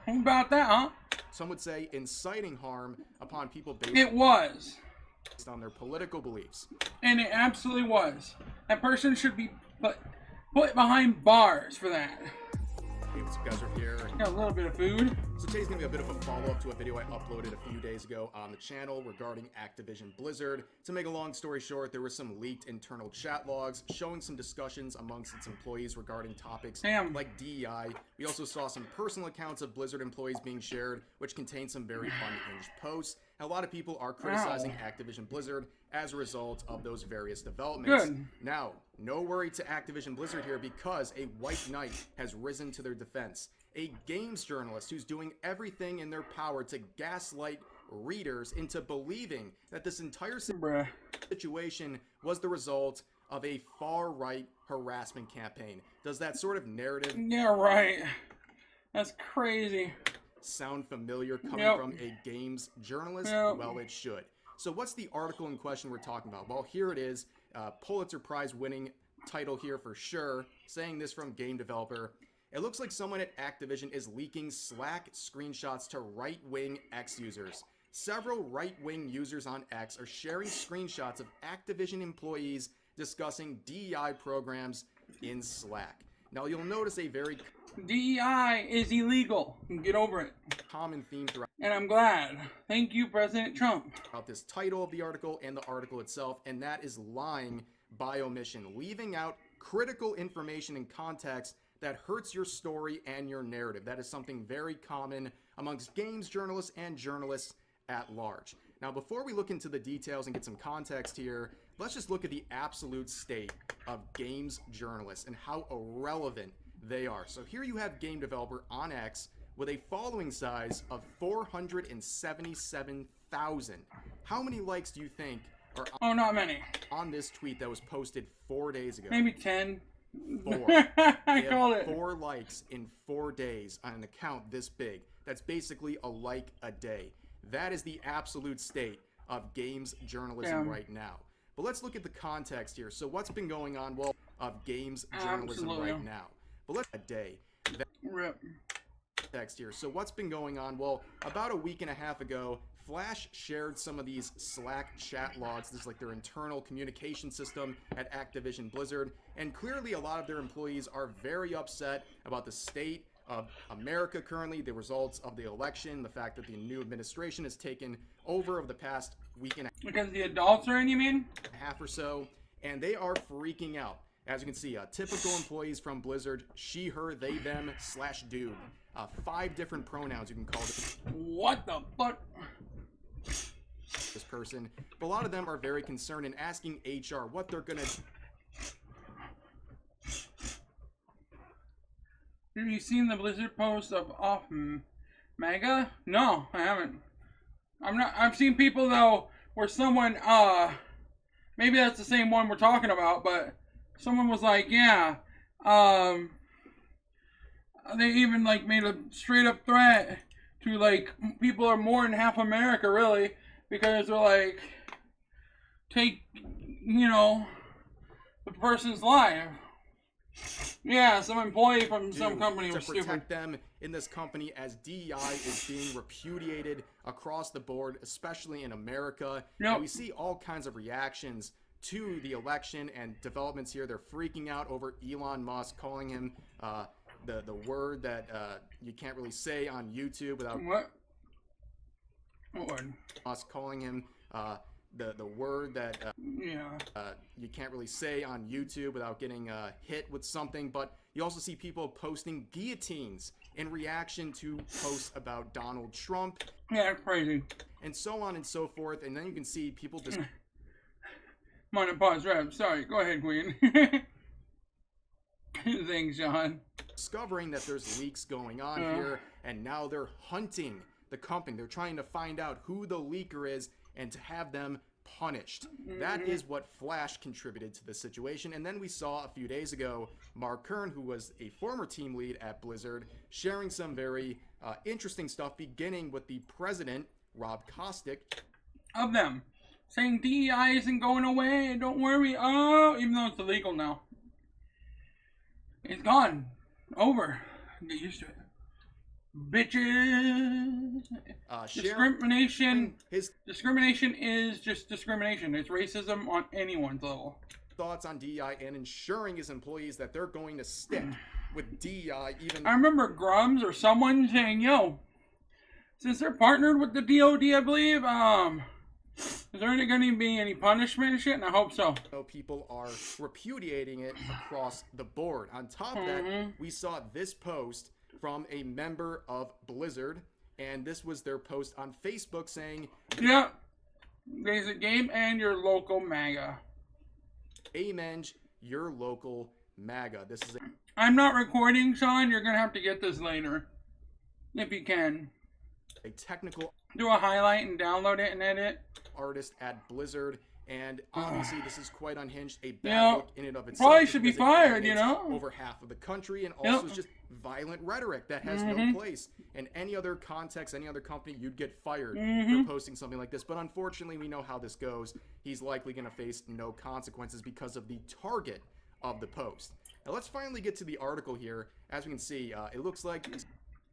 How about that, huh? Some would say inciting harm upon people based on their political beliefs. And it absolutely was. That person should be put behind bars for that. Some guys are here. Got a little bit of food. So today's going to be a bit of a follow-up to a video I uploaded a few days ago on the channel regarding Activision Blizzard. To make a long story short, there were some leaked internal chat logs showing some discussions amongst its employees regarding topics like DEI. We also saw some personal accounts of Blizzard employees being shared, which contained some very unhinged posts. And a lot of people are criticizing Activision Blizzard as a result of those various developments. Good. Now, no worry to Activision Blizzard here, because a white knight has risen to their defense. A games journalist who's doing everything in their power to gaslight readers into believing that this entire situation was the result of a far-right harassment campaign. Does that sort of narrative... Yeah, right. That's crazy. ...sound familiar coming from a games journalist? Well, it should. So what's the article in question we're talking about? Well, here it is. Pulitzer Prize winning title here for sure, saying this from game developer. It looks like someone at Activision is leaking Slack screenshots to right-wing X users. Several right-wing users on X are sharing screenshots of Activision employees discussing DEI programs in Slack. Now, you'll notice a very... DEI is illegal. Get over it. ...common theme throughout... And I'm glad. Thank you, President Trump. ...about this title of the article and the article itself, and that is lying by omission, leaving out critical information and context that hurts your story and your narrative. That is something very common amongst games journalists and journalists at large. Now, before we look into the details and get some context here, let's just look at the absolute state of games journalists and how irrelevant they are. So here you have game developer on X with a following size of 477,000. How many likes do you think are not many on this tweet that was posted 4 days ago? Maybe 10. 4. I called it. 4 likes in 4 days on an account this big. That's basically a like a day. That is the absolute state of games journalism right now. But let's look at the context here. So what's been going on, well, of games journalism right now? But let's a day. Context here. So what's been going on? Well, about a week and a half ago, Flash shared some of these Slack chat logs. This is like their internal communication system at Activision Blizzard. And clearly a lot of their employees are very upset about the state of America currently, the results of the election, the fact that the new administration has taken over the past week and a Because the adults are in, you mean? half or so. And they are freaking out. As you can see, typical employees from Blizzard, she, her, they, them, / dude. 5 different pronouns you can call it. What the fuck? This person, but a lot of them are very concerned and asking HR what they're gonna. Have you seen the Blizzard post of off MAGA? No, I haven't. I've seen people though where someone maybe that's the same one we're talking about, but someone was like, yeah, they even like made a straight up threat to like people are more than half America really. Because they're like, take, you know, the person's life. Yeah, some employee from some company was stupid. To protect them in this company, as DEI is being repudiated across the board, especially in America. And we see all kinds of reactions to the election and developments here. They're freaking out over Elon Musk, calling him the word that you can't really say on YouTube without... What? Us calling him the word that you can't really say on YouTube without getting hit with something. But you also see people posting guillotines in reaction to posts about Donald Trump. Yeah, that's crazy. And so on and so forth. And then you can see people just... Minor pause rap. Sorry, go ahead, Queen. Thanks, John. Discovering that there's leaks going on here, and now they're hunting the company. They're trying to find out who the leaker is and to have them punished. That is what Flash contributed to the situation. And then we saw a few days ago Mark Kern, who was a former team lead at Blizzard, sharing some very interesting stuff, beginning with the president, Rob Kostick, of them, saying DEI isn't going away, don't worry. Oh, even though it's illegal now. It's gone. Over. Get used to it. Bitches. Discrimination. His discrimination is just discrimination. It's racism on anyone's level. Thoughts on DEI and ensuring his employees that they're going to stick with DEI even. I remember Grums or someone saying, yo, since they're partnered with the DOD, I believe, is there going to be any punishment and shit? And I hope so. People are repudiating it across the board. On top of that, we saw this post from a member of Blizzard, and this was their post on Facebook saying, yeah, there's a game and your local MAGA. Amen, your local MAGA. This is I'm not recording, Sean. You're going to have to get this later. If you can. A technical... Do a highlight and download it and edit. Artist at Blizzard. And obviously, this is quite unhinged. A bad look in and of itself. Probably should be fired, you know? Over half of the country. And also just violent rhetoric that has no place. In any other context, any other company, you'd get fired for posting something like this. But unfortunately, we know how this goes. He's likely going to face no consequences because of the target of the post. Now, let's finally get to the article here. As we can see, it looks like...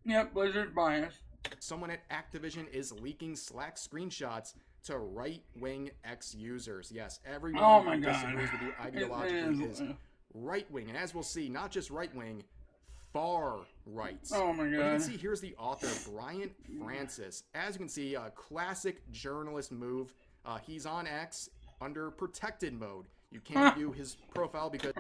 Yep, Blizzard bias. Someone at Activision is leaking Slack screenshots to right-wing ex-users. Yes, everyone who disagrees with you ideologically is right-wing. And as we'll see, not just right-wing, far-right. Oh my god. But you can see here's the author, Brian Francis. As you can see, a classic journalist move. He's on X under protected mode. You can't view his profile because...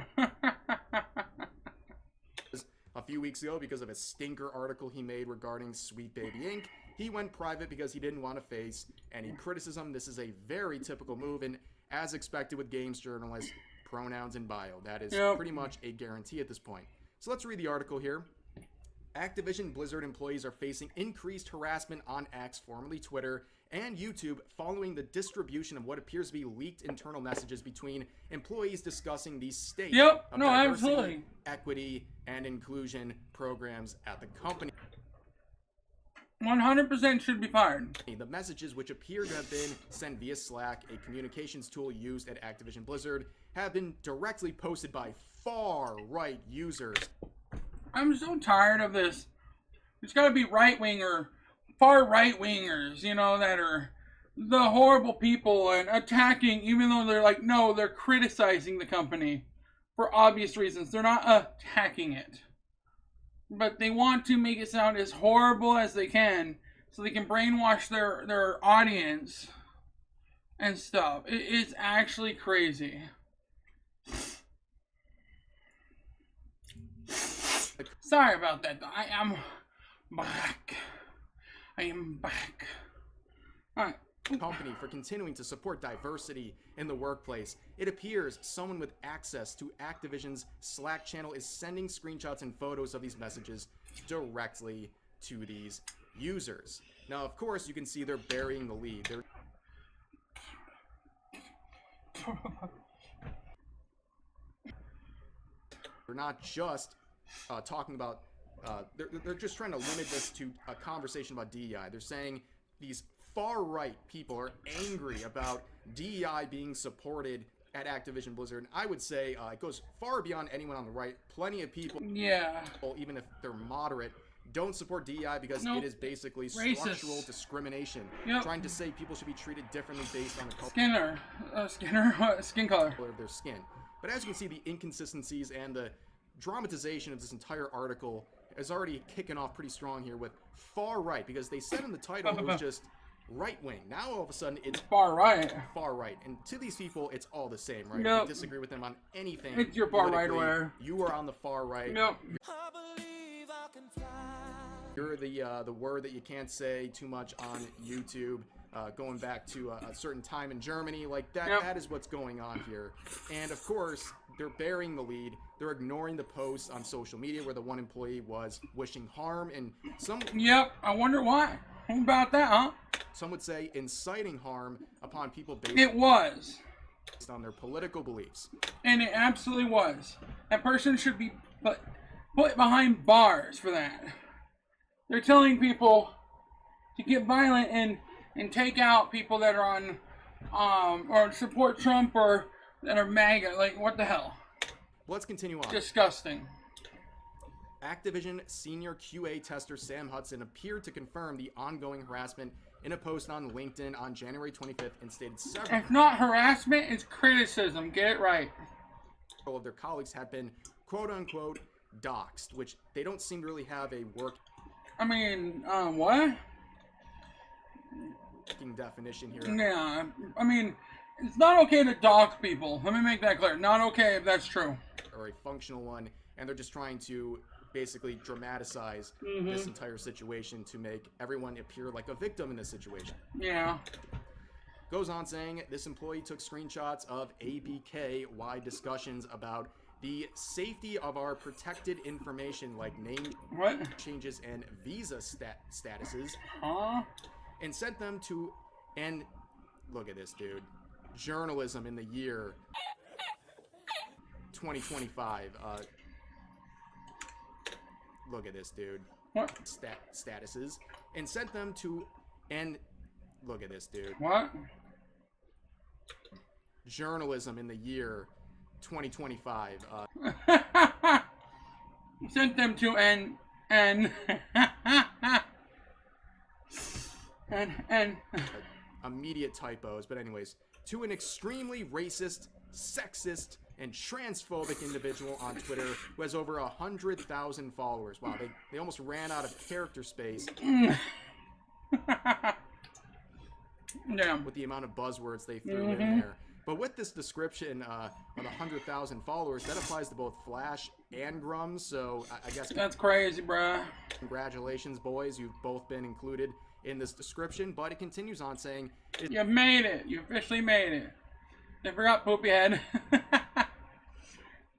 A few weeks ago, because of a stinker article he made regarding Sweet Baby Inc., he went private because he didn't want to face any criticism. This is a very typical move, and as expected with games journalists, pronouns in bio. That is pretty much a guarantee at this point. So let's read the article here. Activision Blizzard employees are facing increased harassment on X, formerly Twitter, and YouTube following the distribution of what appears to be leaked internal messages between employees discussing the state of diversity, equity, and inclusion programs at the company. 100% should be fired. The messages, which appear to have been sent via Slack, a communications tool used at Activision Blizzard, have been directly posted by far-right users. I'm so tired of this. It's got to be right-wing or far right-wingers, you know, that are the horrible people and attacking, even though they're like, no, they're criticizing the company for obvious reasons. They're not attacking it. But they want to make it sound as horrible as they can so they can brainwash their audience and stuff. It's actually crazy. Sorry about that. I am back. I am back. Alright. Company for continuing to support diversity in the workplace. It appears someone with access to Activision's Slack channel is sending screenshots and photos of these messages directly to these users. Now, of course, you can see they're burying the lead. They're not just talking about, they're just trying to limit this to a conversation about DEI. They're saying these far-right people are angry about DEI being supported at Activision Blizzard. And I would say it goes far beyond anyone on the right. Plenty of people, even if they're moderate, don't support DEI because it is basically structural discrimination. Trying to say people should be treated differently based on the color. Skin color of their skin. But as you can see, the inconsistencies and the dramatization of this entire article is already kicking off pretty strong here with far right, because they said in the title it was just right wing. Now all of a sudden it's far right. Far right. And to these people it's all the same, right? If you disagree with them on anything, it's your far right where you are on the far right. Yep. You're the word that you can't say too much on YouTube. Going back to a certain time in Germany, like that. That is what's going on here. And of course, they're burying the lead. They're ignoring the posts on social media where the one employee was wishing harm and some. Yep, I wonder why. How about that, huh? Some would say inciting harm upon people based. It was. Based on their political beliefs. And it absolutely was. That person should be put behind bars for that. They're telling people to get violent and take out people that are on, or support Trump or that are MAGA. Like, what the hell? Let's continue on. Disgusting. Activision senior QA tester Sam Hudson appeared to confirm the ongoing harassment in a post on LinkedIn on January 25th and stated several... It's not harassment, it's criticism. Get it right. ...of their colleagues had been, quote-unquote, doxxed, which they don't seem to really have a working what? definition here. Yeah, I mean, it's not okay to dox people. Let me make that clear. Not okay if that's true. Or a functional one, and they're just trying to basically dramatize this entire situation to make everyone appear like a victim in this situation. Yeah. Goes on saying this employee took screenshots of ABK-wide discussions about the safety of our protected information like name changes and visa statuses, and sent them to, and look at this, dude, journalism in the year 2025. Look at this, dude. What? Statuses, and sent them to, and look at this, dude. What? Journalism in the year 2025. Sent them to and immediate typos, but anyways, to an extremely racist, sexist, and transphobic individual on Twitter who has over 100,000 followers. Wow, they almost ran out of character space. Damn. With the amount of buzzwords they threw in there. But with this description of 100,000 followers, that applies to both Flash and Grums, so I guess... That's crazy, bruh. Congratulations, boys. You've both been included in this description, but it continues on saying... You made it. You officially made it. I forgot Poopy Head.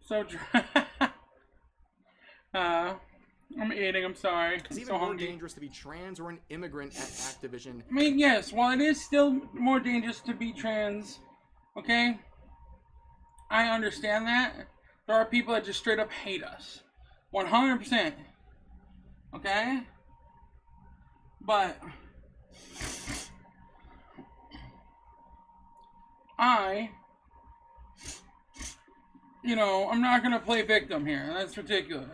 So I'm eating, I'm sorry. It's even more dangerous to be trans or an immigrant at Activision. I mean, yes, while it is still more dangerous to be trans, okay? I understand that. There are people that just straight up hate us. 100%. Okay? But I'm not gonna play victim here. That's ridiculous.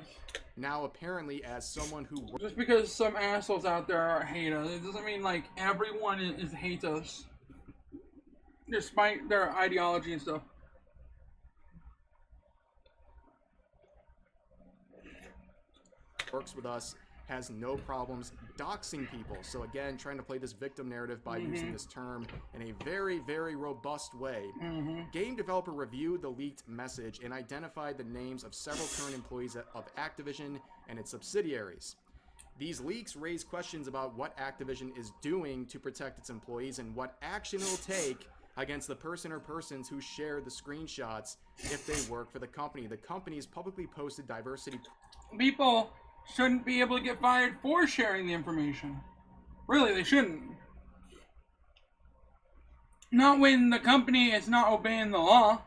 Now, apparently, as someone who... Just because some assholes out there hate us, it doesn't mean, like, everyone hates us. Despite their ideology and stuff. Works with us, has no problems doxing people. So again, trying to play this victim narrative by using this term in a very, very robust way. Game developer reviewed the leaked message and identified the names of several current employees of Activision and its subsidiaries. These leaks raise questions about what Activision is doing to protect its employees and what action it will take against the person or persons who shared the screenshots if they work for the company. The company's publicly posted diversity... People shouldn't be able to get fired for sharing the information. Really, they shouldn't. Not when the company is not obeying the law.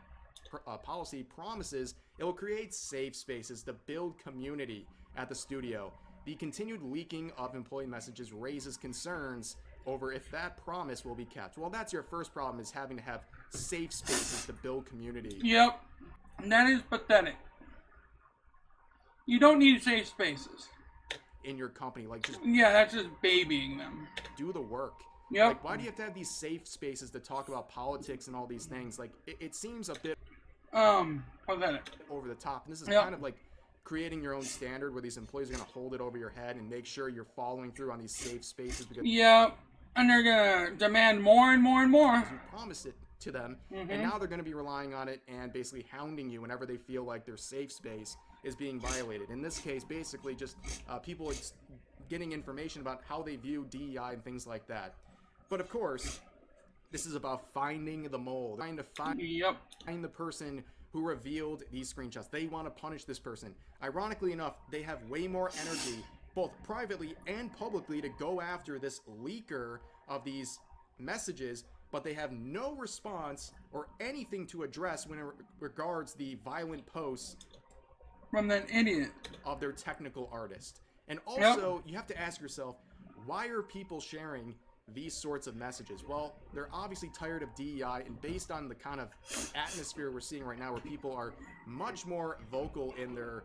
Policy promises it will create safe spaces to build community at the studio. The continued leaking of employee messages raises concerns over if that promise will be kept. Well, that's your first problem, is having to have safe spaces to build community. Yep. That is pathetic. You don't need safe spaces in your company. Like, just... Yeah, that's just babying them. Do the work. Yep. Like, why do you have to have these safe spaces to talk about politics and all these things? Like, it seems a bit... pathetic. Over the top. And this is kind of like creating your own standard where these employees are going to hold it over your head and make sure you're following through on these safe spaces. Because yep. And they're going to demand more and more and more. You promise it to them, and now they're going to be relying on it and basically hounding you whenever they feel like their safe space is being violated. In this case, basically just people getting information about how they view DEI and things like that. But of course, this is about finding the mole, trying to find the person who revealed these screenshots. They want to punish this person. Ironically enough, they have way more energy, both privately and publicly, to go after this leaker of these messages, but they have no response or anything to address when it regards the violent posts from that idiot of their technical artist. And also, you have to ask yourself, why are people sharing these sorts of messages? Well, they're obviously tired of DEI, and based on the kind of atmosphere we're seeing right now where people are much more vocal in their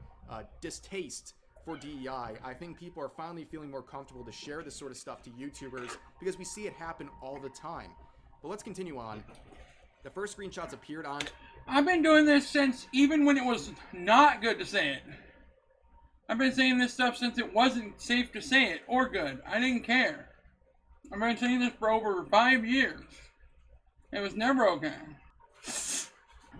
distaste for DEI. I think people are finally feeling more comfortable to share this sort of stuff to YouTubers because we see it happen all the time. But let's continue on. The first screenshots appeared on... I've been doing this since even when it was not good to say it. I've been saying this stuff since it wasn't safe to say it or good. I didn't care. I've been saying this for over 5 years. It was never okay.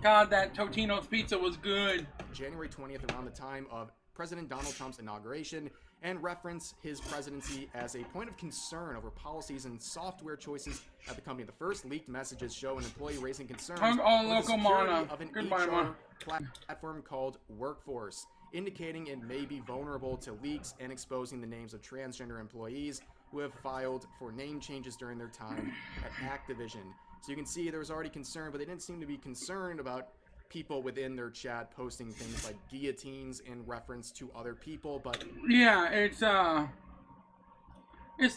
God, that Totino's pizza was good. January 20th, around the time of President Donald Trump's inauguration, and reference his presidency as a point of concern over policies and software choices at the company. The first leaked messages show an employee raising concerns Hug all with the local security Manah. of an Goodbye, HR Manah. platform called Workforce, indicating it may be vulnerable to leaks and exposing the names of transgender employees who have filed for name changes during their time at Activision. So you can see there was already concern, but they didn't seem to be concerned about people within their chat posting things like guillotines in reference to other people. But yeah, it's the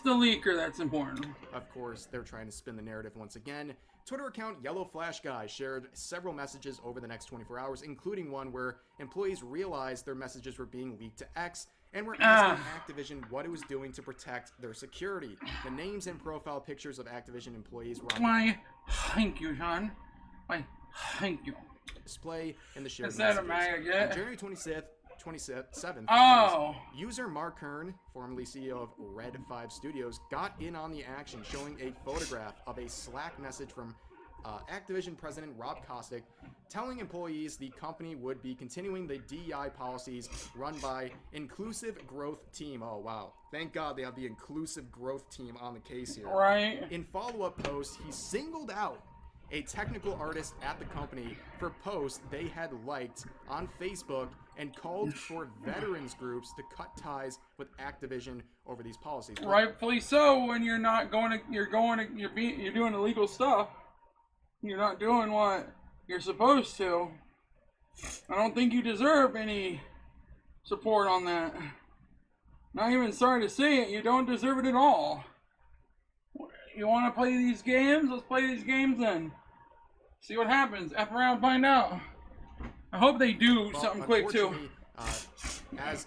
leaker that's important. Of course, they're trying to spin the narrative once again. Twitter account Yellow Flash Guy shared several messages over the next 24 hours, including one where employees realized their messages were being leaked to X and were asking Activision what it was doing to protect their security. The names and profile pictures of Activision employees were on Why, thank you, Sean. Why, thank you. display in the shared Is that a messages. maggot? On January 27th, Oh. user Mark Kern, formerly CEO of Red 5 Studios, got in on the action, showing a photograph of a Slack message from Activision president Rob Kostic, telling employees the company would be continuing the DEI policies run by Inclusive Growth Team. Oh, wow. Thank God they have the Inclusive Growth Team on the case here. Right. In follow-up posts, he singled out a technical artist at the company for posts they had liked on Facebook and called for veterans groups to cut ties with Activision over these policies. Rightfully so. When you're not going to, you're doing illegal stuff. You're not doing what you're supposed to. I don't think you deserve any support on that. Not even sorry to say it, you don't deserve it at all. You want to play these games? Let's play these games then. See what happens. F around, find out. I hope they do something quick too. As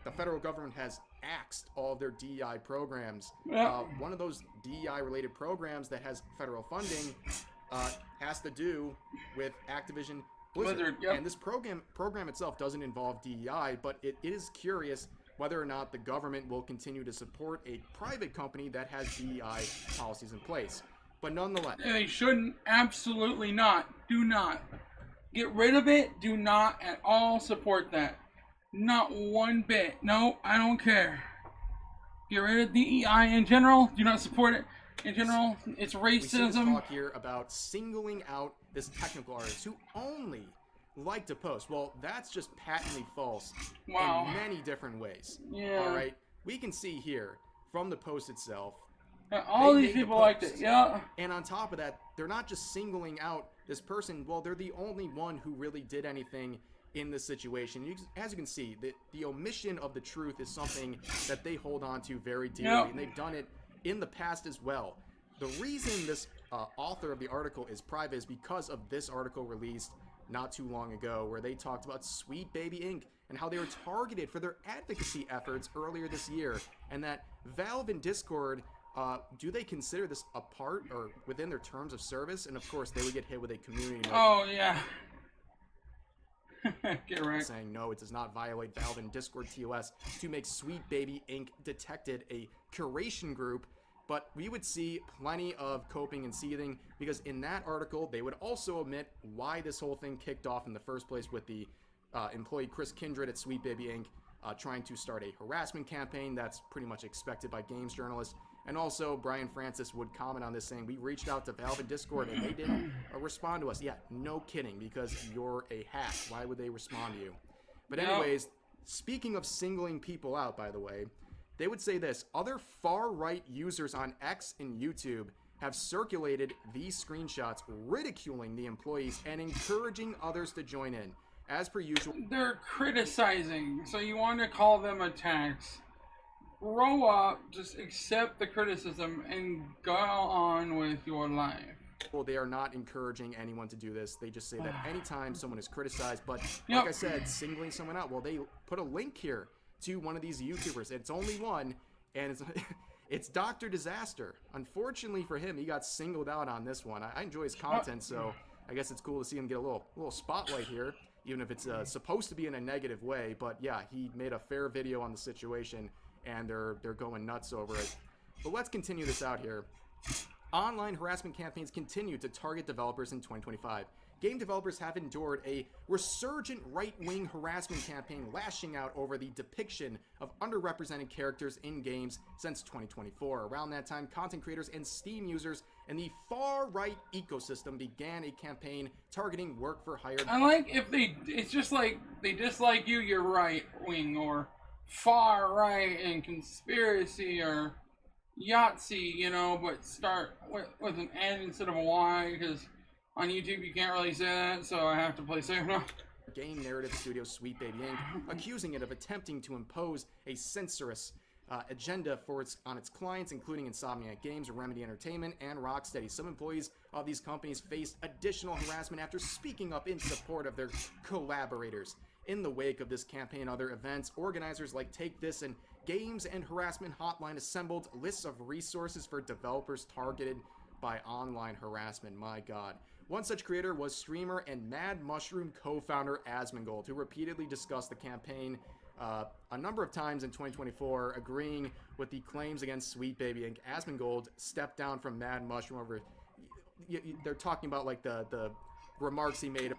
the federal government has axed all of their DEI programs, one of those DEI related programs that has federal funding has to do with Activision Blizzard. Yep. And this program itself doesn't involve DEI, but it is curious whether or not the government will continue to support a private company that has DEI policies in place. But nonetheless, they shouldn't. Absolutely not. Do not. Get rid of it. Do not at all support that. Not one bit. No, I don't care. Get rid of DEI in general. Do not support it in general. It's racism. We see this talk here about singling out this technical artist who only like to post. Well, that's just patently false in many different ways. Yeah. All right. We can see here from the post itself. All these people liked it. Yeah. And on top of that, they're not just singling out this person. Well, they're the only one who really did anything in this situation. As you can see, the omission of the truth is something that they hold on to very dearly, and they've done it in the past as well. The reason this author of the article is private is because of this article released not too long ago, where they talked about Sweet Baby Inc. and how they were targeted for their advocacy efforts earlier this year, and that Valve and Discord, do they consider this a part or within their terms of service? And of course, they would get hit with a community note. Oh, yeah. Get right. Saying no, it does not violate Valve and Discord TOS to make Sweet Baby Inc. detected a curation group. But we would see plenty of coping and seething, because in that article, they would also omit why this whole thing kicked off in the first place with the employee Chris Kindred at Sweet Baby Inc. Trying to start a harassment campaign. That's pretty much expected by games journalists. And also, Brian Francis would comment on this, saying, we reached out to Valve and Discord and they didn't respond to us. Yeah, no kidding, because you're a hack. Why would they respond to you? But anyways, speaking of singling people out, by the way, they would say this: other far-right users on X and YouTube have circulated these screenshots ridiculing the employees and encouraging others to join in. As per usual, they're criticizing, so you want to call them attacks. Grow up, just accept the criticism and go on with your life. Well, they are not encouraging anyone to do this. They just say that anytime someone is criticized, but like I said, singling someone out, well, they put a link here to one of these YouTubers. It's only one, and it's Dr. Disaster. Unfortunately for him, he got singled out on this one. I enjoy his content, so I guess it's cool to see him get a little spotlight here, even if it's supposed to be in a negative way. But yeah, he made a fair video on the situation, and they're going nuts over it. But let's continue this out here. Online harassment campaigns continue to target developers in 2025. Game developers have endured a resurgent right-wing harassment campaign lashing out over the depiction of underrepresented characters in games since 2024. Around that time, content creators and Steam users in the far-right ecosystem began a campaign targeting work-for-hire. I like if it's just like they dislike you, you're right-wing, or far-right and conspiracy, or Yahtzee, you know, but start with an N instead of a Y, because on YouTube, you can't really say that, so I have to play safe now. Game narrative studio Sweet Baby Inc., accusing it of attempting to impose a censorious agenda on its clients, including Insomniac Games, Remedy Entertainment, and Rocksteady. Some employees of these companies faced additional harassment after speaking up in support of their collaborators. In the wake of this campaign and other events, organizers like Take This and Games and Harassment Hotline assembled lists of resources for developers targeted by online harassment. My God. One such creator was streamer and Mad Mushroom co-founder Asmongold, who repeatedly discussed the campaign a number of times in 2024, agreeing with the claims against Sweet Baby Inc. Asmongold stepped down from Mad Mushroom over. They're talking about like the remarks he made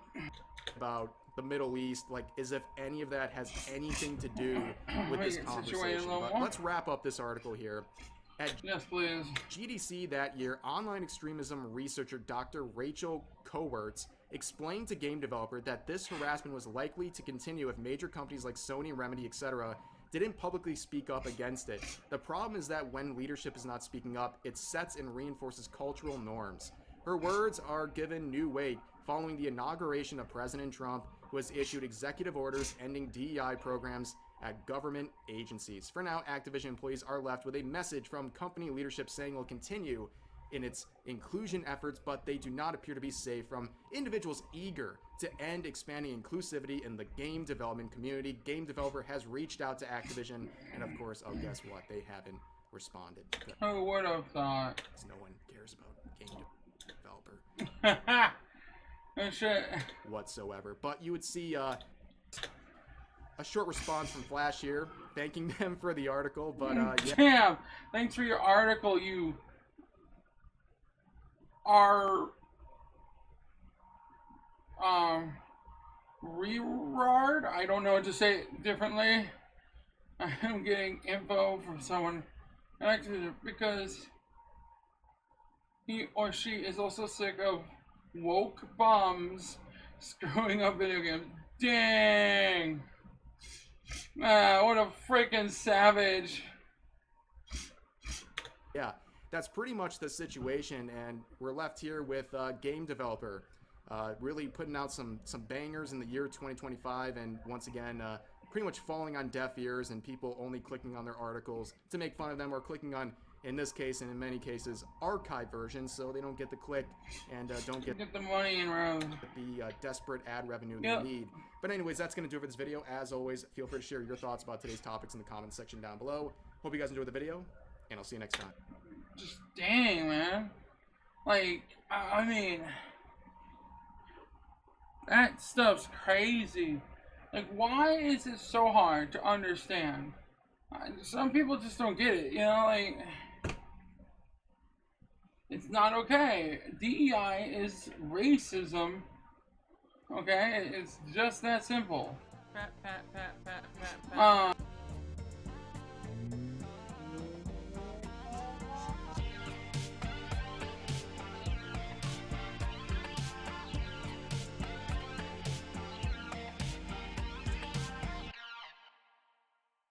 about the Middle East, like as if any of that has anything to do with this conversation. But let's wrap up this article here. Yes, please. GDC that year, online extremism researcher Dr. Rachel Cowerts explained to game developer that this harassment was likely to continue if major companies like Sony, Remedy, etc. didn't publicly speak up against it. The problem is that when leadership is not speaking up, it sets and reinforces cultural norms. Her words are given new weight following the inauguration of President Trump, who has issued executive orders ending DEI programs at government agencies. For now, Activision employees are left with a message from company leadership saying it will continue in its inclusion efforts, but they do not appear to be safe from individuals eager to end expanding inclusivity in the game development community. Game developer has reached out to Activision, and of course, oh, guess what? They haven't responded. Who would have thought? No one cares about game developer. Oh, shit. Whatsoever. But you would see a short response from Flash here, thanking them for the article, but yeah. Damn! Thanks for your article, you are Rerard? I don't know what to say it differently. I'm getting info from someone because he or she is also sick of woke bums screwing up video games. Dang! What a freaking savage. Yeah, that's pretty much the situation, and we're left here with game developer really putting out some bangers in the year 2025, and once again pretty much falling on deaf ears and people only clicking on their articles to make fun of them, or clicking on, in this case and in many cases, archive versions, so they don't get the click and don't get the money and the desperate ad revenue they need. But anyways, that's going to do it for this video. As always, feel free to share your thoughts about today's topics in the comments section down below. Hope you guys enjoyed the video, and I'll see you next time. Just dang, man. Like, I mean, that stuff's crazy. Like, why is it so hard to understand? Some people just don't get it, you know, like, it's not okay. DEI is racism, okay? It's just that simple.